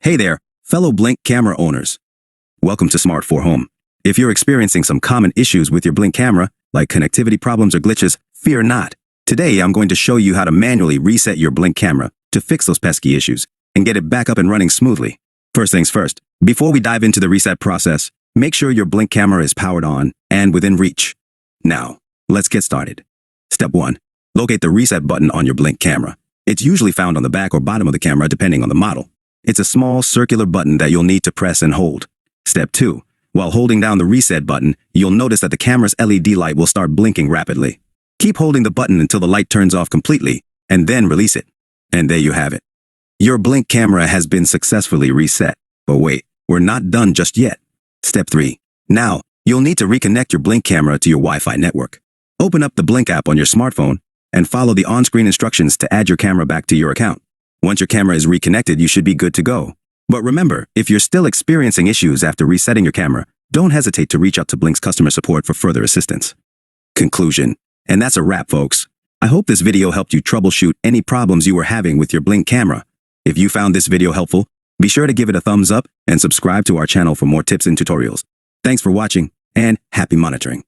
Hey there, fellow Blink camera owners. Welcome to Smart 4 Home. If you're experiencing some common issues with your Blink camera, like connectivity problems or glitches, fear not. Today, I'm going to show you how to manually reset your Blink camera to fix those pesky issues and get it back up and running smoothly. First things first, before we dive into the reset process, make sure your Blink camera is powered on and within reach. Now, let's get started. Step 1. Locate the reset button on your Blink camera. It's usually found on the back or bottom of the camera depending on the model. It's a small circular button that you'll need to press and hold. Step 2. While holding down the reset button, you'll notice that the camera's LED light will start blinking rapidly. Keep holding the button until the light turns off completely, and then release it. And there you have it. Your Blink camera has been successfully reset. But wait, we're not done just yet. Step 3. Now, you'll need to reconnect your Blink camera to your Wi-Fi network. Open up the Blink app on your smartphone and follow the on-screen instructions to add your camera back to your account. Once your camera is reconnected, you should be good to go. But remember, if you're still experiencing issues after resetting your camera, don't hesitate to reach out to Blink's customer support for further assistance. Conclusion. And that's a wrap, folks. I hope this video helped you troubleshoot any problems you were having with your Blink camera. If you found this video helpful, be sure to give it a thumbs up and subscribe to our channel for more tips and tutorials. Thanks for watching, and happy monitoring.